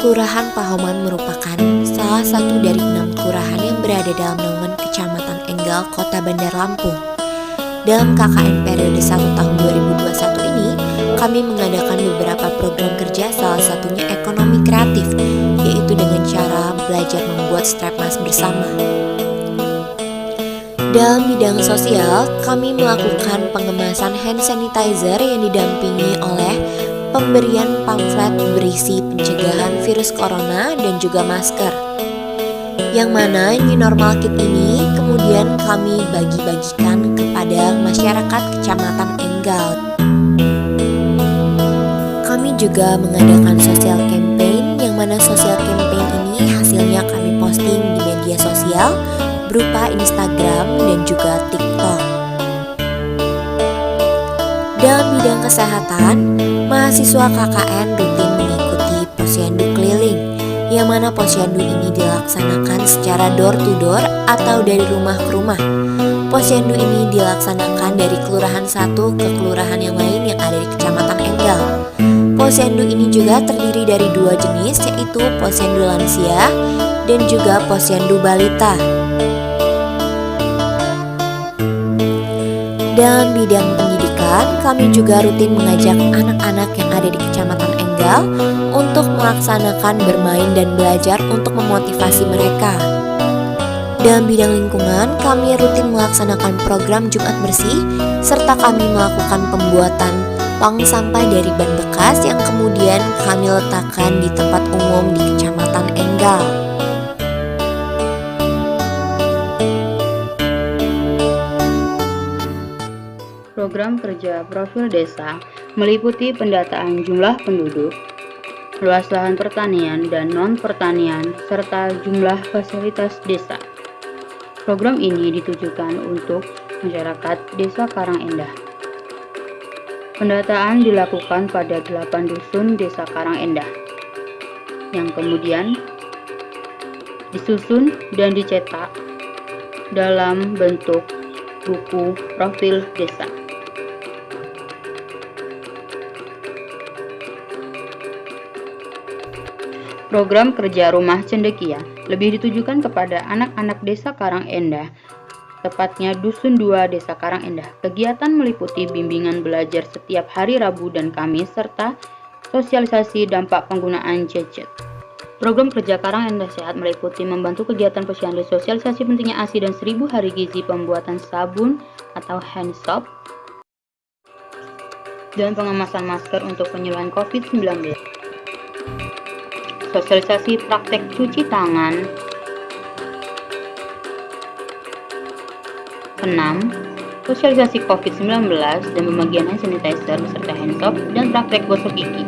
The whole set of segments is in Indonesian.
Kelurahan Pahoman merupakan salah satu dari 6 kelurahan yang berada dalam naungan Kecamatan Enggal, Kota Bandar Lampung. Dalam KKN periode 1 tahun 2021 ini, kami mengadakan beberapa program kerja, salah satunya ekonomi kreatif, yaitu dengan cara belajar membuat strap mask bersama. Dalam bidang sosial, kami melakukan pengemasan hand sanitizer yang didampingi oleh pemberian pamflet berisi pencegahan virus corona dan juga masker. Yang mana new normal kit ini kemudian kami bagi-bagikan kepada masyarakat Kecamatan Enggal. Kami juga mengadakan social campaign, yang mana social campaign ini hasilnya kami posting di media sosial berupa Instagram dan juga TikTok. Dalam bidang kesehatan, mahasiswa KKN rutin mengikuti posyandu keliling, yang mana posyandu ini dilaksanakan secara door to door atau dari rumah ke rumah. Posyandu ini dilaksanakan dari kelurahan satu ke kelurahan yang lain yang ada di Kecamatan Enggal. Posyandu ini juga terdiri dari 2 jenis, yaitu posyandu lansia dan juga posyandu balita. Dalam bidang pendidikan, kami juga rutin mengajak anak-anak yang ada di Kecamatan Enggal untuk melaksanakan bermain dan belajar untuk memotivasi mereka. Dalam bidang lingkungan, kami rutin melaksanakan program Jumat Bersih, serta kami melakukan pembuatan tong sampah dari ban bekas yang kemudian kami letakkan di tempat umum di Kecamatan Enggal. Program kerja profil desa meliputi pendataan jumlah penduduk, luas lahan pertanian dan non-pertanian, serta jumlah fasilitas desa. Program ini ditujukan untuk masyarakat Desa Karangendah. Pendataan dilakukan pada 8 dusun Desa Karangendah, yang kemudian disusun dan dicetak dalam bentuk buku profil desa. Program kerja Rumah Cendekia lebih ditujukan kepada anak-anak Desa Karangendah, tepatnya Dusun 2 Desa Karangendah. Kegiatan meliputi bimbingan belajar setiap hari Rabu dan Kamis, serta sosialisasi dampak penggunaan gadget. Program kerja Karangendah Sehat meliputi membantu kegiatan posyandu, sosialisasi pentingnya ASI dan 1000 hari gizi, pembuatan sabun atau hand soap, dan pengemasan masker untuk penyuluhan COVID-19. Sosialisasi praktek cuci tangan. 6. Sosialisasi COVID-19 dan pembagian hand sanitizer beserta hand soap dan praktek gosok gigi.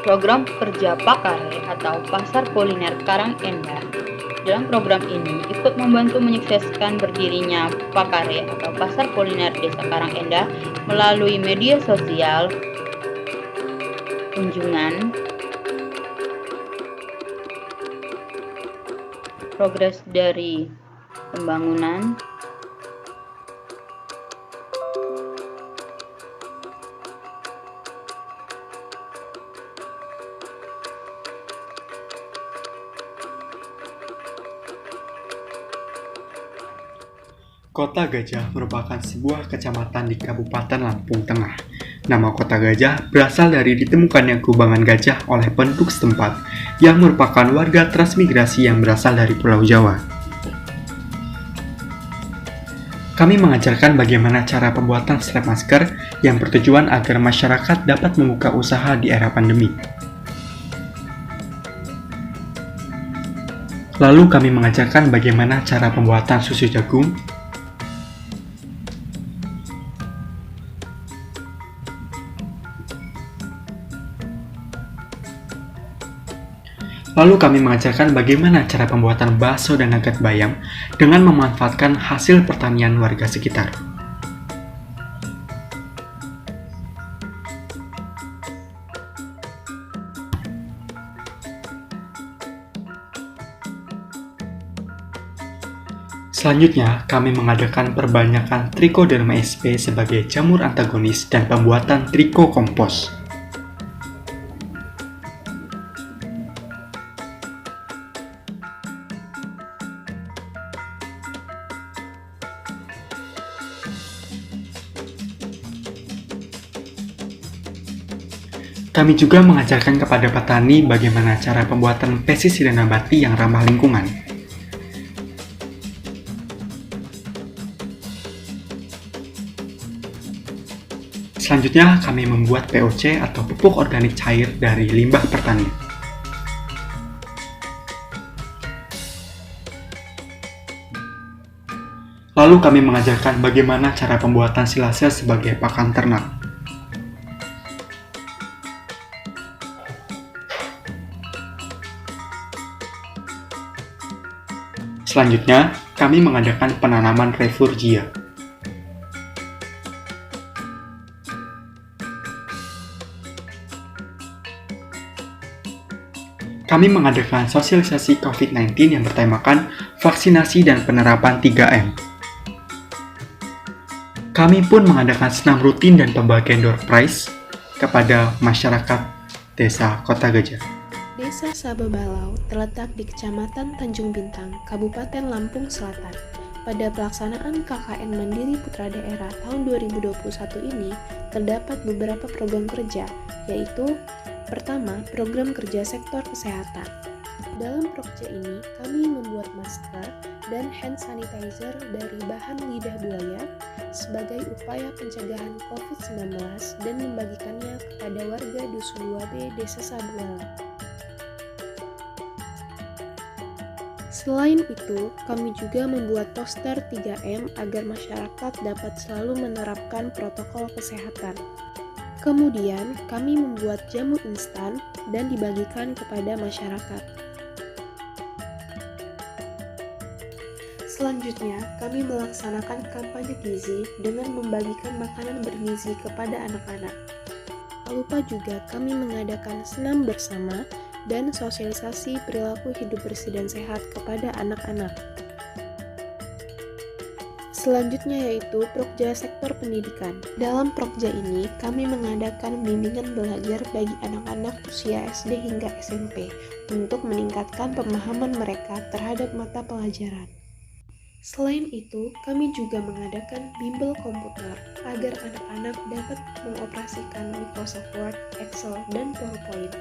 Program kerja Pakare atau Pasar Kuliner Karangendah. Dalam program ini ikut membantu menyukseskan berdirinya Pakare atau Pasar Kuliner Desa Karangendah melalui media sosial, kunjungan, progres dari pembangunan, Kota Gajah merupakan sebuah kecamatan di Kabupaten Lampung Tengah. Nama Kota Gajah berasal dari ditemukannya kubangan gajah oleh penduduk setempat yang merupakan warga transmigrasi yang berasal dari Pulau Jawa. Kami mengajarkan bagaimana cara pembuatan strap masker yang bertujuan agar masyarakat dapat membuka usaha di era pandemi. Lalu kami mengajarkan bagaimana cara pembuatan susu jagung, lalu kami mengajarkan bagaimana cara pembuatan bakso dan nugget bayam dengan memanfaatkan hasil pertanian warga sekitar. Selanjutnya, kami mengadakan perbanyakan Trichoderma sp sebagai jamur antagonis dan pembuatan triko kompos. Kami juga mengajarkan kepada petani bagaimana cara pembuatan pestisida nabati yang ramah lingkungan. Selanjutnya, kami membuat POC atau pupuk organik cair dari limbah pertanian. Lalu kami mengajarkan bagaimana cara pembuatan silase sebagai pakan ternak. Selanjutnya, kami mengadakan penanaman refugia. Kami mengadakan sosialisasi COVID-19 yang bertemakan vaksinasi dan penerapan 3M. Kami pun mengadakan senam rutin dan pembagian door prize kepada masyarakat Desa Kota Gajah. Desa Sababalau terletak di Kecamatan Tanjung Bintang, Kabupaten Lampung Selatan. Pada pelaksanaan KKN Mandiri Putra Daerah tahun 2021 ini, terdapat beberapa program kerja, yaitu pertama, program kerja sektor kesehatan. Dalam prokja ini, kami membuat masker dan hand sanitizer dari bahan lidah buaya sebagai upaya pencegahan COVID-19 dan membagikannya kepada warga Dusun 2B Desa Sababalau. Selain itu, kami juga membuat poster 3M agar masyarakat dapat selalu menerapkan protokol kesehatan. Kemudian, kami membuat jamu instan dan dibagikan kepada masyarakat. Selanjutnya, kami melaksanakan kampanye gizi dengan membagikan makanan bergizi kepada anak-anak. Tak lupa juga kami mengadakan senam bersama dan sosialisasi perilaku hidup bersih dan sehat kepada anak-anak. Selanjutnya yaitu Prokja Sektor Pendidikan. Dalam Prokja ini, kami mengadakan bimbingan belajar bagi anak-anak usia SD hingga SMP untuk meningkatkan pemahaman mereka terhadap mata pelajaran. Selain itu, kami juga mengadakan bimbel komputer agar anak-anak dapat mengoperasikan Microsoft Word, Excel, dan PowerPoint.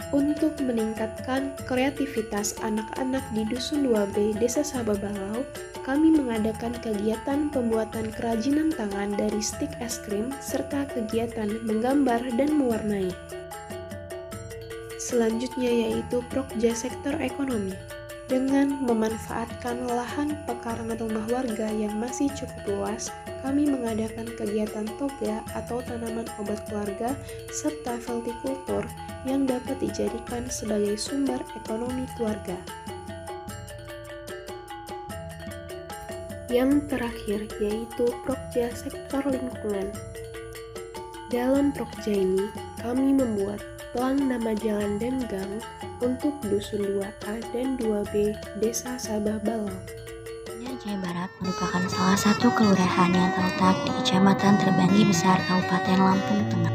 Untuk meningkatkan kreativitas anak-anak di Dusun 2B Desa Sababalau, kami mengadakan kegiatan pembuatan kerajinan tangan dari stik es krim serta kegiatan menggambar dan mewarnai. Selanjutnya yaitu Prokja Sektor Ekonomi. Dengan memanfaatkan lahan pekarangan rumah warga yang masih cukup luas, kami mengadakan kegiatan toga atau tanaman obat keluarga serta veltikultur yang dapat dijadikan sebagai sumber ekonomi keluarga. Yang terakhir yaitu Prokja Sektor Lingkungan. Dalam Prokja ini, kami membuat pelang nama jalan dan gang untuk Dusun 2A dan 2B Desa Sababalau. Jaya Barat merupakan salah satu kelurahan yang terletak di Kecamatan Terbanggi Besar, Kabupaten Lampung Tengah.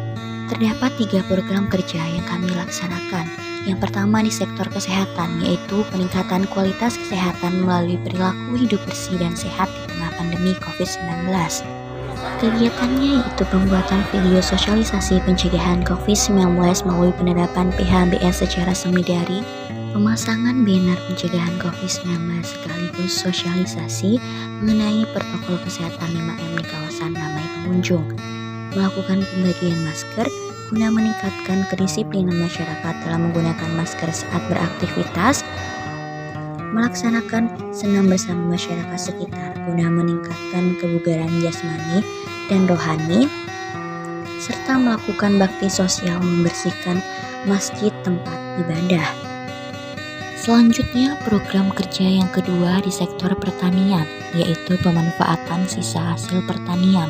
Terdapat 3 program kerja yang kami laksanakan. Yang pertama di sektor kesehatan, yaitu peningkatan kualitas kesehatan melalui perilaku hidup bersih dan sehat di tengah pandemi COVID-19. Kegiatannya yaitu pembuatan video sosialisasi pencegahan COVID-19 melalui penerapan PHBS secara semi-daring, pemasangan banner pencegahan COVID-19 sekaligus sosialisasi mengenai protokol kesehatan 5M di kawasan ramai pengunjung, melakukan pembagian masker guna meningkatkan kedisiplinan masyarakat dalam menggunakan masker saat beraktivitas, melaksanakan senam bersama masyarakat sekitar guna meningkatkan kebugaran jasmani dan rohani, serta melakukan bakti sosial membersihkan masjid tempat ibadah. Selanjutnya, program kerja yang kedua di sektor pertanian, yaitu pemanfaatan sisa hasil pertanian.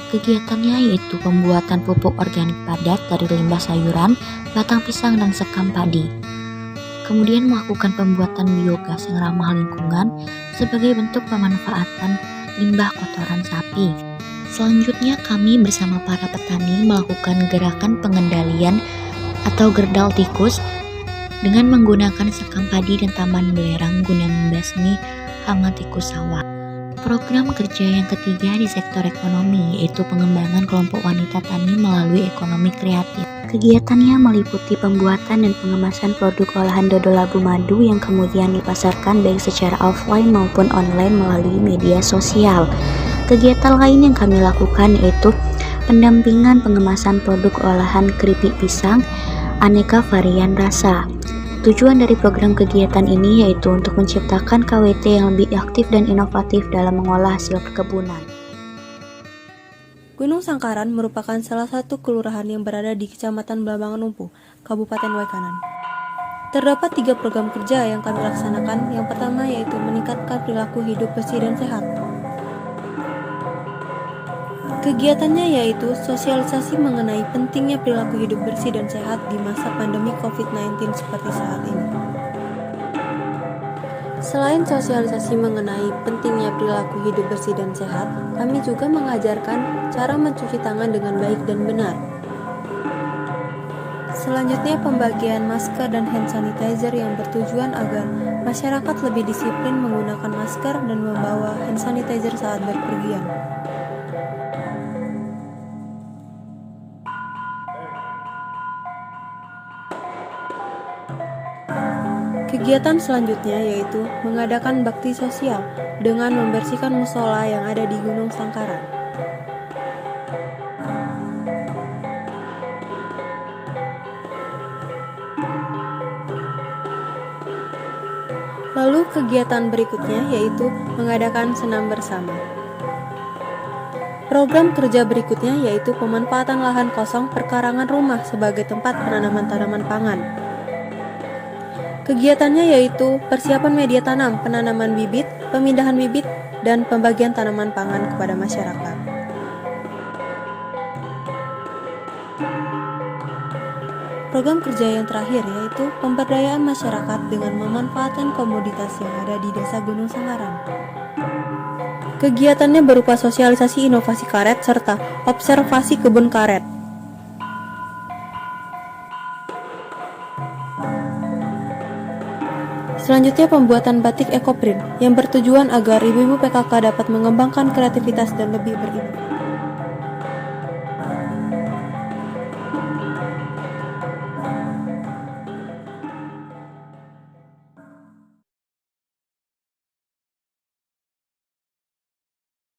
Kegiatannya yaitu pembuatan pupuk organik padat dari limbah sayuran, batang pisang, dan sekam padi. Kemudian melakukan pembuatan biogas yang ramah lingkungan sebagai bentuk pemanfaatan limbah kotoran sapi. Selanjutnya kami bersama para petani melakukan gerakan pengendalian atau gerdal tikus dengan menggunakan sekam padi dan taman belerang guna membasmi hama tikus sawah. Program kerja yang ketiga di sektor ekonomi yaitu pengembangan kelompok wanita tani melalui ekonomi kreatif. Kegiatannya meliputi pembuatan dan pengemasan produk olahan dodol labu madu yang kemudian dipasarkan baik secara offline maupun online melalui media sosial. Kegiatan lain yang kami lakukan yaitu pendampingan pengemasan produk olahan keripik pisang aneka varian rasa. Tujuan dari program kegiatan ini yaitu untuk menciptakan KWT yang lebih aktif dan inovatif dalam mengolah hasil perkebunan. Gunung Sangkaran merupakan salah satu kelurahan yang berada di Kecamatan Blambangan Numpu, Kabupaten Waikanan. Terdapat 3 program kerja yang kami laksanakan. Yang pertama yaitu meningkatkan perilaku hidup bersih dan sehat. Kegiatannya yaitu sosialisasi mengenai pentingnya perilaku hidup bersih dan sehat di masa pandemi COVID-19 seperti saat ini. Selain sosialisasi mengenai pentingnya perilaku hidup bersih dan sehat, kami juga mengajarkan cara mencuci tangan dengan baik dan benar. Selanjutnya pembagian masker dan hand sanitizer yang bertujuan agar masyarakat lebih disiplin menggunakan masker dan membawa hand sanitizer saat berpergian. Kegiatan selanjutnya yaitu mengadakan bakti sosial dengan membersihkan musola yang ada di Gunung Sangkaran. Lalu kegiatan berikutnya yaitu mengadakan senam bersama. Program kerja berikutnya yaitu pemanfaatan lahan kosong perkarangan rumah sebagai tempat penanaman tanaman pangan. Kegiatannya yaitu persiapan media tanam, penanaman bibit, pemindahan bibit, dan pembagian tanaman pangan kepada masyarakat. Program kerja yang terakhir yaitu pemberdayaan masyarakat dengan memanfaatkan komoditas yang ada di Desa Gunung Sangkaran. Kegiatannya berupa sosialisasi inovasi karet serta observasi kebun karet. Selanjutnya pembuatan batik ekoprint yang bertujuan agar ibu-ibu PKK dapat mengembangkan kreativitas dan lebih berinovasi.